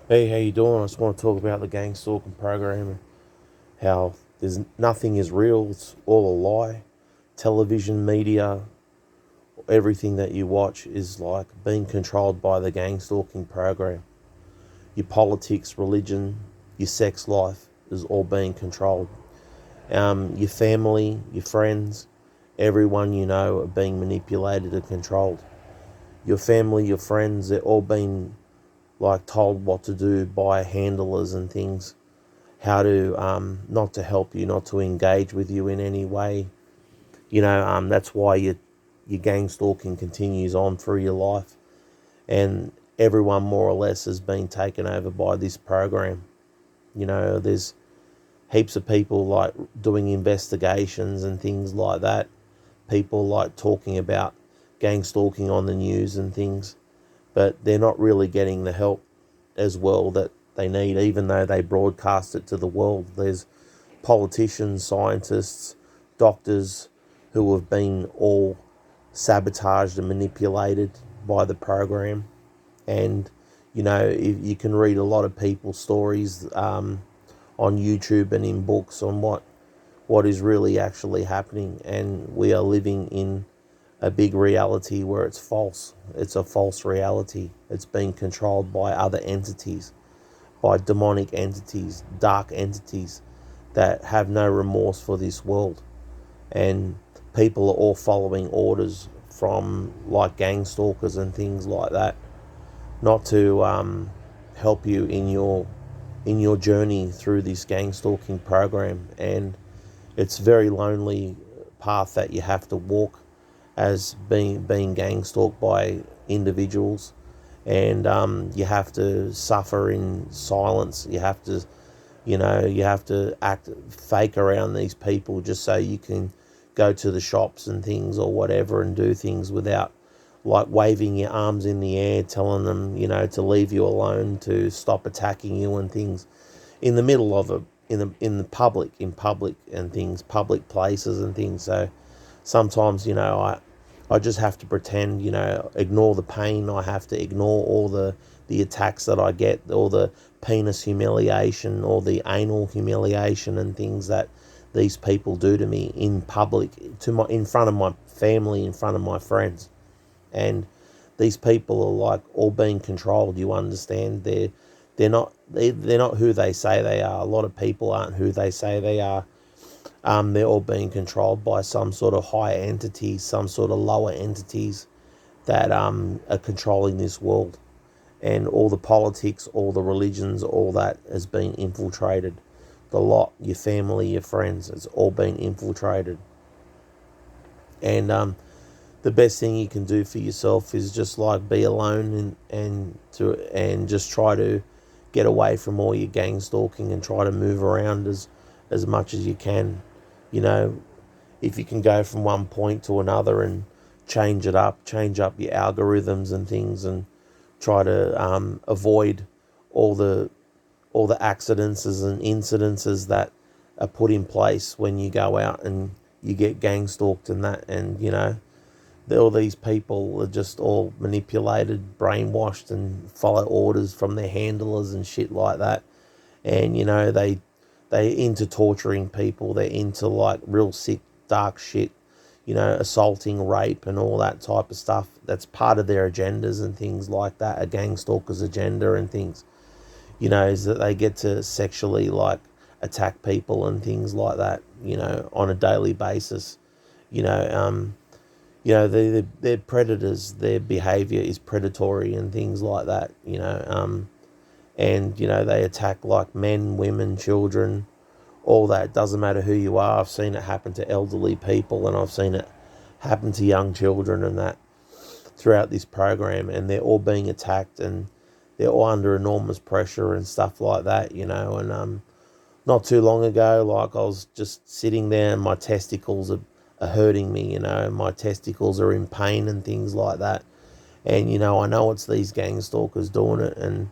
Hey, how you doing? I just want to talk about the gang stalking program and how there's nothing is real. It's all a lie. Television, media, everything that you watch is like being controlled by the gang stalking program. Your politics, religion, your sex life is all being controlled. Your family, your friends, everyone you know are being manipulated and controlled. Your family, your friends, they're all being like told what to do by handlers and things, how to not to help you, not to engage with you in any way. That's why your gang stalking continues on through your life, and everyone more or less has been taken over by this program. There's heaps of people like doing investigations and things like that. People like talking about gang stalking on the news and things, but they're not really getting the help as well that they need, even though they broadcast it to the world. There's politicians, scientists, doctors who have been all sabotaged and manipulated by the program. And, you can read a lot of people's stories on YouTube and in books on what is really actually happening. And we are living in a big reality where it's false. It's a false reality. It's being controlled by other entities, by demonic entities, dark entities that have no remorse for this world. And people are all following orders from like gang stalkers and things like that, not to help you in your journey through this gang stalking program. And it's a very lonely path that you have to walk as being gang stalked by individuals. And you have to suffer in silence. You have to act fake around these people just so you can go to the shops and things or whatever and do things without like waving your arms in the air, telling them, to leave you alone, to stop attacking you and things in the middle of in public and things, public places and things. So sometimes, I just have to pretend, ignore the pain. I have to ignore all the attacks that I get, all the penis humiliation, or the anal humiliation and things that these people do to me in public, in front of my family, in front of my friends. And these people are like all being controlled. You understand? They're not who they say they are. A lot of people aren't who they say they are. They're all being controlled by some sort of higher entities, some sort of lower entities that are controlling this world. And all the politics, all the religions, all that has been infiltrated. The lot, your family, your friends, it's all been infiltrated. And the best thing you can do for yourself is just like be alone and just try to get away from all your gang stalking and try to move around as much as you can. You know, if you can go from one point to another and change up your algorithms and things, and try to avoid all the accidents and incidences that are put in place when you go out and you get gang stalked and that. And all these people are just all manipulated, brainwashed, and follow orders from their handlers and shit like that. And they're into torturing people. They're into like real sick, dark shit. Assaulting, rape, and all that type of stuff. That's part of their agendas and things like that. A gang stalker's agenda and things. Is that they get to sexually like attack people and things like that. On a daily basis. You know, um, they're predators. Their behavior is predatory and things like that. And they attack like men, women, children, all that. Doesn't matter who you are. I've seen it happen to elderly people, and I've seen it happen to young children and that throughout this program. And they're all being attacked, and they're all under enormous pressure and stuff like that. And not too long ago, like I was just sitting there and my testicles are hurting me. My testicles are in pain and things like that. And I know it's these gang stalkers doing it. And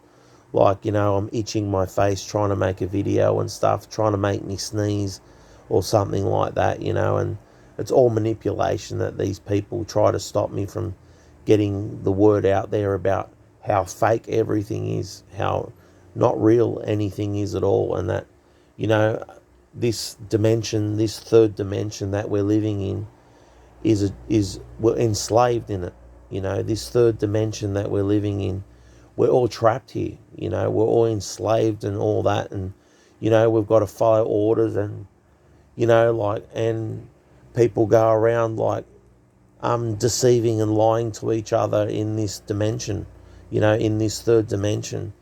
like, I'm itching my face trying to make a video and stuff, trying to make me sneeze or something like that. And it's all manipulation that these people try to stop me from getting the word out there about how fake everything is, how not real anything is at all, and that, you know, this dimension, this third dimension that we're living in, is we're enslaved in it. You know, this third dimension that we're living in, we're all trapped here. You know, we're all enslaved and all that, and you know, we've got to follow orders, and you know, like, and people go around like deceiving and lying to each other in this dimension. You know, in this third dimension,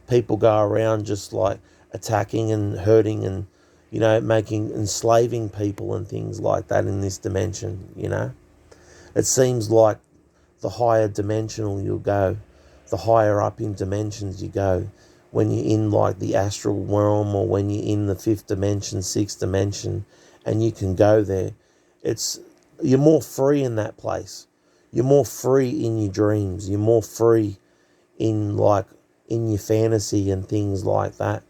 people go around just like attacking and hurting and, you know, making, enslaving people and things like that in this dimension. You know, it seems like the higher dimensional you go, the higher up in dimensions you go. When you're in like the astral realm, or when you're in the fifth dimension, sixth dimension, and you can go there, it's, you're more free in that place. You're more free in your dreams. You're more free in like in your fantasy and things like that.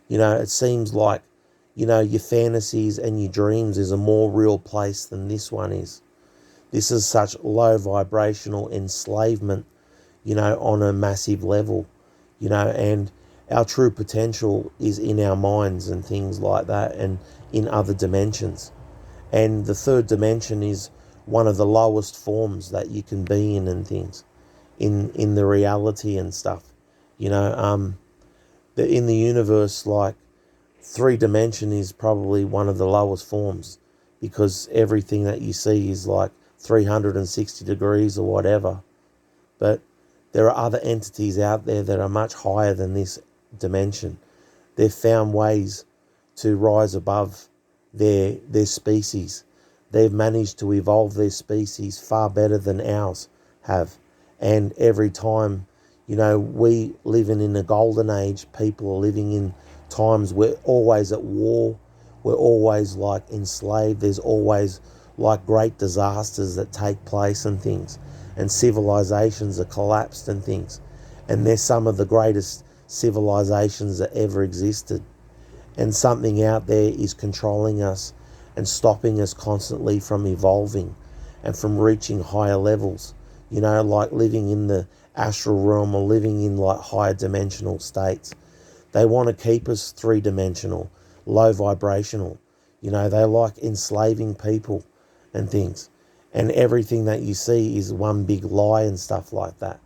You know, it seems like, you know, your fantasies and your dreams is a more real place than this one is. This is such low vibrational enslavement, you know, on a massive level, you know, and our true potential is in our minds and things like that, and in other dimensions. And the third dimension is one of the lowest forms that you can be in and things, in the reality and stuff. You know, in the universe, like, three dimension is probably one of the lowest forms, because everything that you see is like 360 degrees or whatever. But there are other entities out there that are much higher than this dimension. They've found ways to rise above their species. They've managed to evolve their species far better than ours have. And every time, you know, we living in a golden age, people are living in times we're always at war, we're always like enslaved, there's always like great disasters that take place and things, and civilizations are collapsed and things, and they're some of the greatest civilizations that ever existed, and something out there is controlling us and stopping us constantly from evolving and from reaching higher levels, you know, like living in the astral realm or living in like higher dimensional states. They want to keep us three-dimensional, low vibrational. You know, they like enslaving people and things. And everything that you see is one big lie and stuff like that.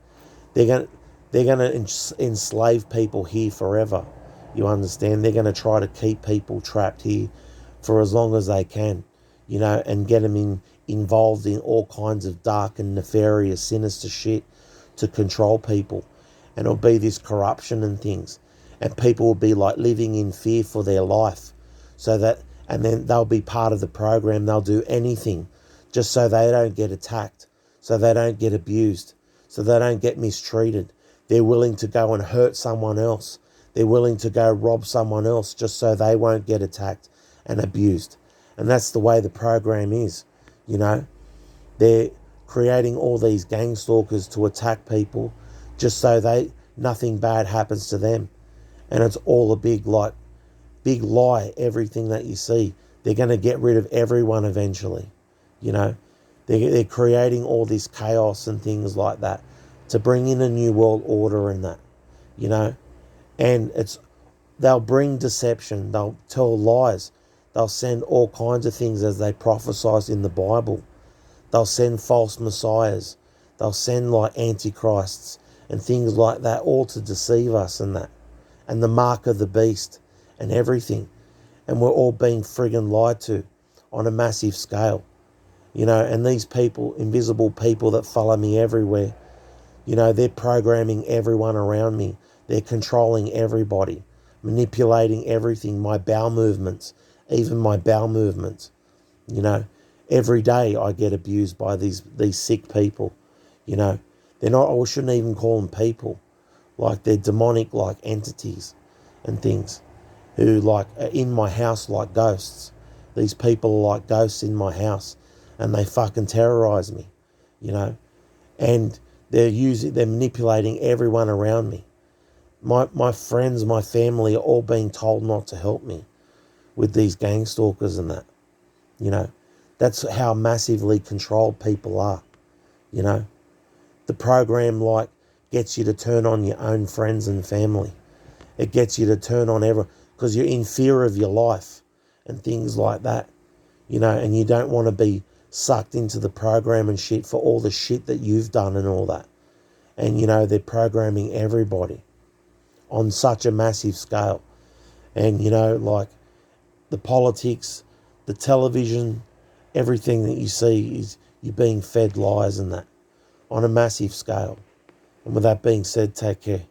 They're going to enslave people here forever. You understand? They're going to try to keep people trapped here for as long as they can, you know, and get them involved in all kinds of dark and nefarious, sinister shit to control people. And it'll be this corruption and things. And people will be like living in fear for their life. So that, and then they'll be part of the program. They'll do anything just so they don't get attacked, so they don't get abused, so they don't get mistreated. They're willing to go and hurt someone else. They're willing to go rob someone else just so they won't get attacked and abused. And that's the way the program is, you know. They're creating all these gang stalkers to attack people just so nothing bad happens to them. And it's all a big lie, everything that you see. They're going to get rid of everyone eventually, you know. They're creating all this chaos and things like that to bring in a new world order and that, you know. And they'll bring deception, they'll tell lies, they'll send all kinds of things as they prophesied in the Bible. They'll send false messiahs, they'll send like antichrists and things like that, all to deceive us and that. And the mark of the beast and everything. And we're all being friggin' lied to on a massive scale. You know, and these people, invisible people that follow me everywhere, you know, they're programming everyone around me. They're controlling everybody, manipulating everything, my bowel movements, even my bowel movements. You know, every day I get abused by these sick people. You know, they're not, I shouldn't even call them people. Like, they're demonic like entities and things who like are in my house like ghosts. These people are like ghosts in my house and they fucking terrorize me, you know, and they're manipulating everyone around me. My friends, my family are all being told not to help me with these gang stalkers and that, you know. That's how massively controlled people are, you know. The program like gets you to turn on your own friends and family It gets you to turn on everyone because you're in fear of your life and things like that, you know, and you don't want to be sucked into the program and shit for all the shit that you've done and all that. And, you know, they're programming everybody on such a massive scale. And, you know, like the politics, the television, everything that you see is you're being fed lies and that on a massive scale. And with that being said, take care.